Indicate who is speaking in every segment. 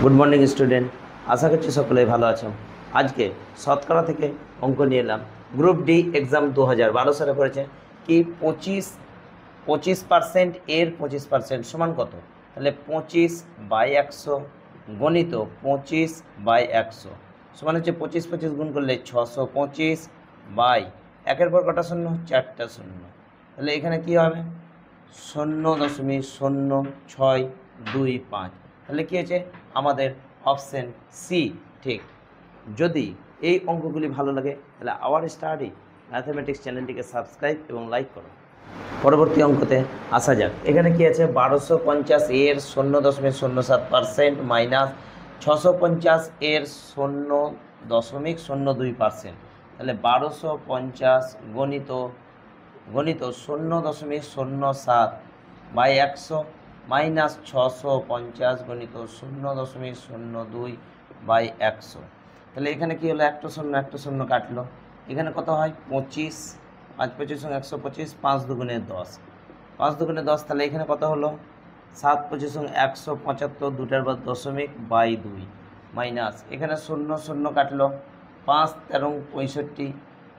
Speaker 1: Good morning student, আশা করছি সকলেই ভালো আছো। আজকে শতকরা থেকে অঙ্ক নিয়ে এলাম। গ্রুপ ডি এক্সাম 2012 সালে করেছে কি 25% এর 25% সমান কত? তাহলে 25/100 গণিত 25/100 সমান হচ্ছে 25 গুণ করলে 625 বাই একের পর কটা শূন্য, 4টা শূন্য। তাহলে এখানে কি হবে 0.0625। তাহলে কী হয়েছে আমাদের অপশান সি ঠিক। যদি এই অঙ্কগুলি ভালো লাগে তাহলে আওয়ার স্টাডি ম্যাথমেটিক্স চ্যানেলটিকে সাবস্ক্রাইব এবং লাইক করো। পরবর্তী অঙ্কতে আসা যাক। এখানে কি আছে 1250 এর 0.07% মাইনাস 650 এর 0.02%। তাহলে 1250 গণিত 0.07 বাই 100 মাইনাস 650 গণিত 0.02 বাই 100। তাহলে এখানে কি হলো একটা শূন্য কাটলো। এখানে কত হয় 25, 5 25 125, 5 দুগুণে 10, 5 দুগুণে 10। তাহলে এখানে কত হলো 7 25 175, দুটার বাদ দশমিক বাই 2 মাইনাস এখানে শূন্য কাটলো 5 13 65,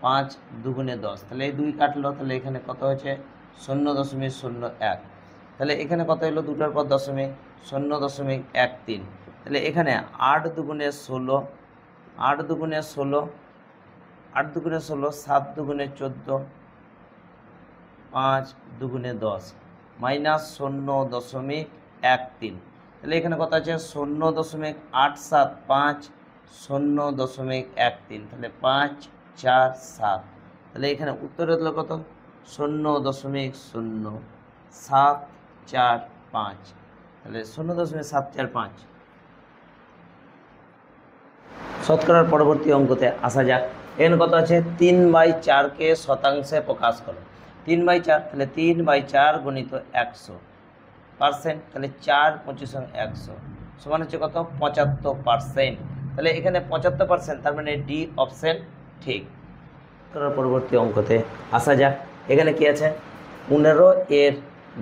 Speaker 1: 5 দুগুণে 10। তাহলে এই 2 কাটলো। তাহলে এখানে কত হয়েছে 0.01। তাহলে এখানে কত হলো দুটার পর দশমিক 0.13। তাহলে এখানে 8 দুগুণে 16, 8 দুগুণে 16, 8 দুগুণে 16, 7 দুগুণে 14, 5 দুগুণে 10 মাইনাস 0.13। তাহলে এখানে কত আছে 0.875 0.13। তাহলে 5 4 7। তাহলে এখানে উত্তর হলো কত 0.0745। তাহলে 0.745। শতকরার পরবর্তী অঙ্কতে আসা যাক। এখানে কত আছে 3/4কে শতাংশে প্রকাশ করো। 3/4 তাহলে 3/4 গণিত 100%। তাহলে 4 25 100 সমান হচ্ছে কত 75%। তাহলে এখানে 75%, তার মানে ডি অপশন ঠিক। করার পরবর্তী অঙ্কতে আসা যাক। এখানে কি আছে 15 এর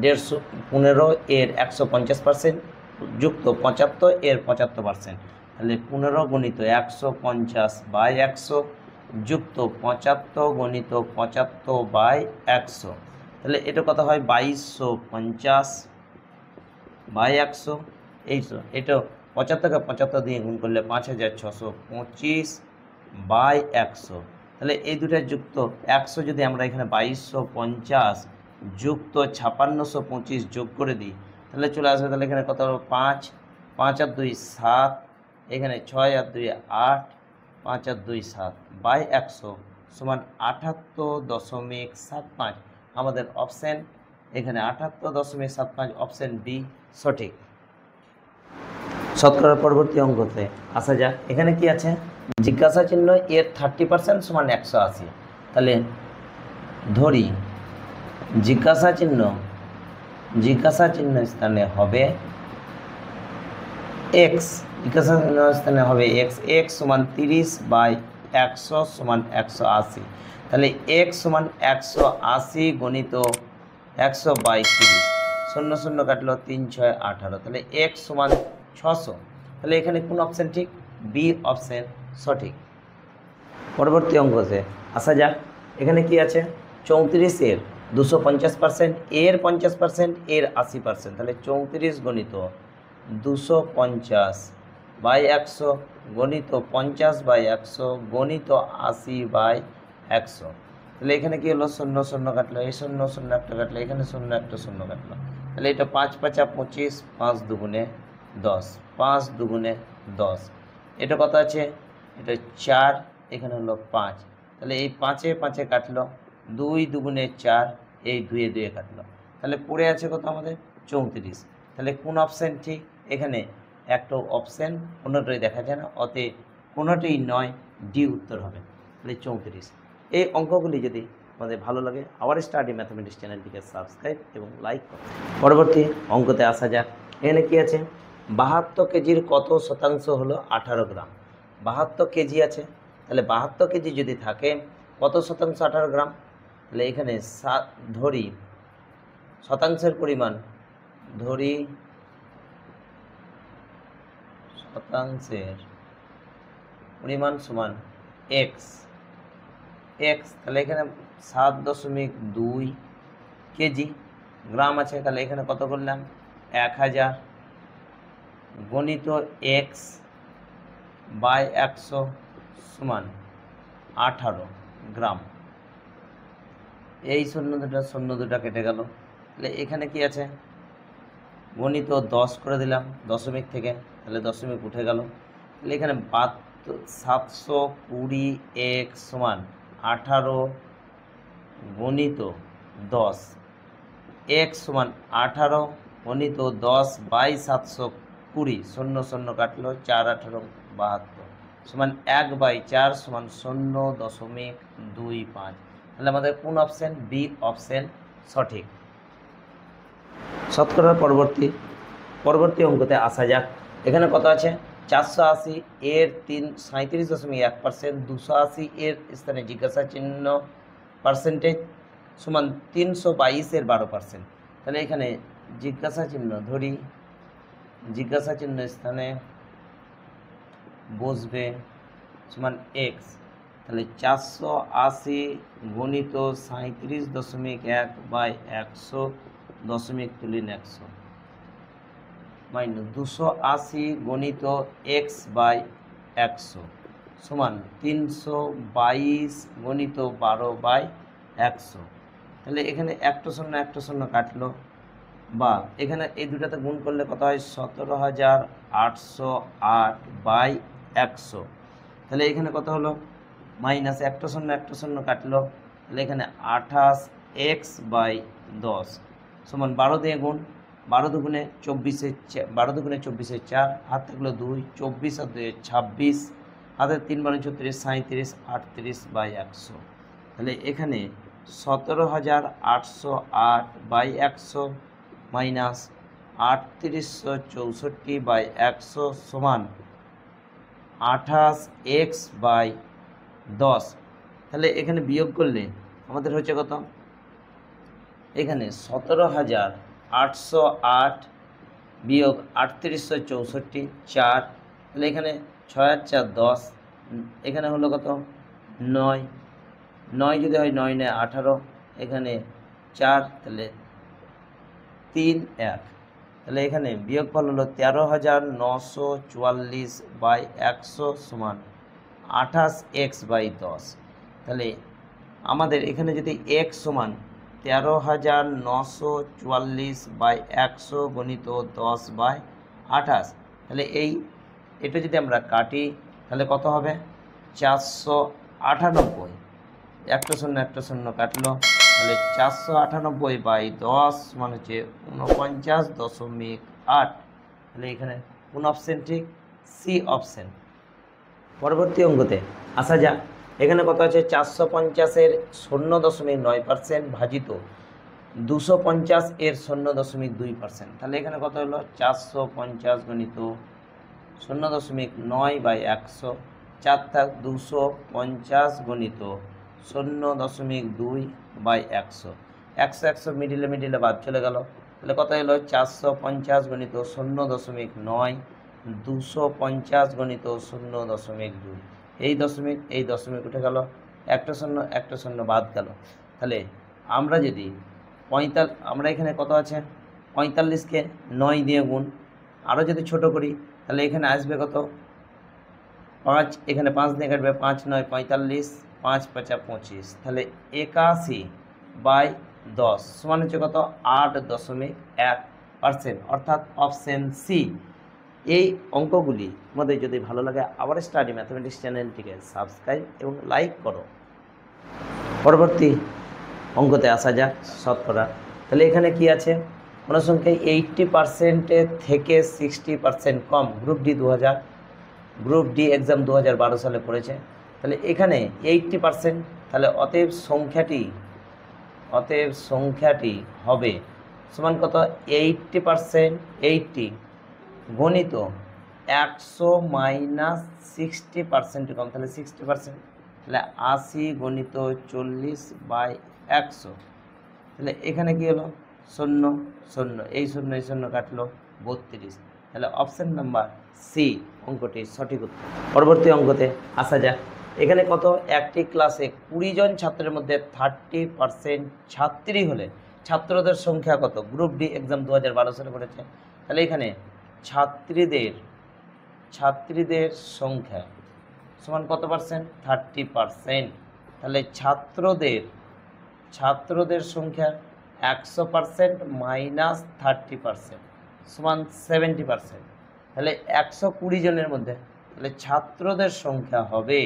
Speaker 1: 150, 15 এর 150% যুক্ত 75 এর 75%। তাহলে 15 গণিত 150 বাই 100 যুক্ত 75 গণিত 75 বাই 100। তাহলে এটা কত হয় 2250 বাই 100। এটা 75কে 75 দিয়ে গুণ করলে 5625 বাই 100। তাহলে এই দুটার যুক্ত 100 যদি আমরা এখানে 2250 যুক্ত 5625 যোগ করে দিই তাহলে চলে আসবে। তাহলে এখানে কত হবে 5 5 আর 2 7, এখানে 6 আর 2 8, 5 আর 2 7 বাই 100 সমান 78.75। আমাদের অপশান এখানে 78.75 অপশান বি সঠিক। শতকরার পরবর্তী অঙ্কতে আসা যাক। এখানে কি আছে জিজ্ঞাসা চিহ্ন এর 30% সমান 180। তাহলে ধরি জিজ্ঞাসা চিহ্ন স্থানে হবে এক্স, জিজ্ঞাসা চিহ্ন স্থানে হবে এক্স, এক্স সমান 30/100 সমান 180। তাহলে এক্স সমান 180 গণিত 100/30, শূন্য শূন্য কাটলো 3 6 18। তাহলে এক্স সমান 600। তাহলে এখানে কোন অপশান ঠিক? বি অপশান সঠিক। পরবর্তী অঙ্কতে আসা যাক। এখানে কি আছে 34 এর 250%, এর 50%, এর 80%। তাহলে 34 গণিত 250 বাই 100 গণিত 50/100 গণিত 80/100। তাহলে এখানে কি হলো শূন্য শূন্য কাটলো, এই শূন্য শূন্য একটা কাটলো, এখানে শূন্য একটা শূন্য কাটলো। তাহলে এটা 5 5 25, 5 দুগুণে 10, 5 দুগুণে 10। এটা কত আছে এটা 4, এখানে হলো 5। তাহলে এই 5 5 কাটলো, 2 দুগুণে 4, এই 2 2 কাটলো। তাহলে পড়ে আছে কত আমাদের 34। তাহলে কোন অপশান ঠিক? এখানে একটা অপশান কোনোটাই দেখা যায় না, অতএব কোনোটাই নয়, ডি উত্তর হবে। তাহলে 34। এই অঙ্কগুলি যদি আমাদের ভালো লাগে আওয়ার স্টাডি ম্যাথমেটিক্স চ্যানেলটিকে সাবস্ক্রাইব এবং লাইক করুন। পরবর্তী অঙ্কতে আসা যাক। এখানে কি আছে 72 কেজির কত শতাংশ হলো 18 গ্রাম। 72 কেজি আছে, তাহলে 72 কেজি যদি থাকে কত শতাংশ 18 গ্রাম। তাহলে এখানে ধরি শতাংশের পরিমাণ, ধরি শতাংশের পরিমাণ সমান এক্স, তাহলে এখানে 7.2 কেজি, গ্রাম আছে, তাহলে এখানে কত করলাম 1000 গণিত এক্স বাই 100 সমান 18 গ্রাম। এই শূন্য দুটা কেটে গেল, তাহলে এখানে কি আছে গণিত 10 করে দিলাম দশমিক থেকে, তাহলে দশমিক উঠে গেল, তাহলে এখানে 720 এক্স সমান 18 গণিত 10, এক্স সমান 18 গণিত 10 বাই 720, 0 কাটলো 4 18 72 সমান 1/4 সমান 0.25। তাহলে আমাদের কোন অপশন? বি অপশন সঠিক। শতকরার পরবর্তী অঙ্কতে আসা যাক। এখানে কত আছে? 480 এর 37.1%, 280 এর স্থানে জিজ্ঞাসা চিহ্ন পার্সেন্টেজ সমান 322 এর 12%। তাহলে এখানে জিজ্ঞাসা চিহ্ন ধরি, জিজ্ঞাসা চিহ্ন স্থানে বসবে সমান এক্স, তাহলে 480 গণিত 37.1 বাই 100 দশমিক তুলিন 100 মাইনাস 280 গণিত এক্স বাই 100 সমান 322 গণিত 12 বাই 100। তাহলে এখানে একটা শূন্য কাটলো, বা এখানে এই দুটাতে গুণ করলে কত হয়? 17,808 বাই 100। তাহলে এখানে কত হলো? মাইনাস একটা শূন্য কাটলো, তাহলে এখানে 28 এক্স বাই 10 সমান 12 দিয়ে গুণ, 12 দুগুণে 24 4, হাত থাকলো 2, 24 আর 2 26, হাতের 3 12 34 37 38 বাই 100। তাহলে এখানে 17,808 বাই 100 মাইনাস 3864 বাই 100 সমান 28 এক্স বাই 10। তাহলে এখানে বিয়োগ করলে আমাদের হচ্ছে কত? এখানে 17,808 বিয়োগ 3864 4, তাহলে এখানে 6 আর 4 10, এখানে হলো কত? 9 যদি হয় 9 9 18, এখানে 4, তাহলে 3 1, তাহলে এখানে বিয়োগফল হলো 13,944 বাই 100 সমান 28 এক্স বাই 10। তাহলে আমাদের এখানে যদি এক্স সমান 13,944 বাই 100 গণিত 10 বাই 28, তাহলে এটা যদি আমরা কাটি তাহলে কত হবে? 498, একটা শূন্য কাটলো, তাহলে 498 বাই 10 মানে হচ্ছে 49.8। তাহলে এখানে কোন অপশন ঠিক? C option. পরবর্তী অঙ্কতে আসা যাক। এখানে কত আছে? 450 এর 0.9% ভাজিত 250 এর 0.2%। তাহলে এখানে কত হলো? 450 গণিত 0.9 বাই 100, 4 থাক 250 গণিত 0.2 বাই 100, 100 মিডিলে বাদ চলে গেল, তাহলে কত হলো? 450 গণিত 0.9, 250 গণিত 0.2, এই দশমিক উঠে গেল, একটা শূন্য বাদ গেল। তাহলে আমরা যদি আমরা এখানে কত আছে? 45কে 9 দিয়ে গুণ, আরও যদি ছোট করি তাহলে এখানে আসবে কত? 5, এখানে 5 দিয়ে কাটবে, 5 9 45, 5 5 25, তাহলে 81 বাই 10 সমান হচ্ছে কত? 8.1%, অর্থাৎ অপশন সি। এই অঙ্কগুলি তোমাদের যদি ভালো লাগে আবার স্টাডি ম্যাথমেটিক্স চ্যানেলটিকে সাবস্ক্রাইব এবং লাইক করো। পরবর্তী অঙ্কতে আসা যাক, শতকরা। তাহলে এখানে কি আছে? অনুসংখ্যায় 80% থেকে 60% কম। গ্রুপ ডি এক্সাম 2012 সালে পড়েছে। তাহলে এখানে 80%, তাহলে অতএব সংখ্যাটি হবে সমান কত? 80%, 80 গণিত 100 মাইনাস 60% কম, তাহলে 60%, তাহলে 80 গণিত 40 বাই 100। তাহলে এখানে কি হলো? 0 0, এই শূন্য কাটলো 32। তাহলে অপশন নাম্বার সি অঙ্কটি সঠিক উত্তর। পরবর্তী অঙ্কতে আসা যাক। এখানে কত, একটি ক্লাসে 20 জন ছাত্রের মধ্যে 30% ছাত্রী হলে ছাত্রদের সংখ্যা কত? গ্রুপ ডি এক্সাম 2012 সালে করেছে। তাহলে এখানে ছাত্রীদের সংখ্যা সমান কত পার্সেন্ট? 30%। তাহলে ছাত্রদের সংখ্যা 100% মাইনাস 30% সমান 70%। তাহলে 120 জনের মধ্যে তাহলে ছাত্রদের সংখ্যা হবে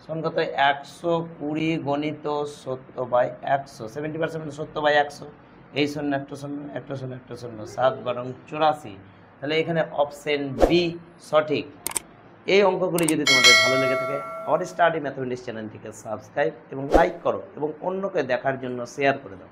Speaker 1: সমান কত? 120 গণিত 70/100, 70% মানে 70/100। এই শূন্য একটা শূন্য, একটা শূন্য, একটা শূন্য, 7×12 = 84। তাহলে এখানে অপশন বি সঠিক। এই অঙ্কগুলি যদি তোমাদের ভালো লেগে থাকে আমার স্টাডি ম্যাথমেটিক্স চ্যানেলটিকে সাবস্ক্রাইব এবং লাইক করো এবং অন্যকে দেখার জন্য শেয়ার করে দাও।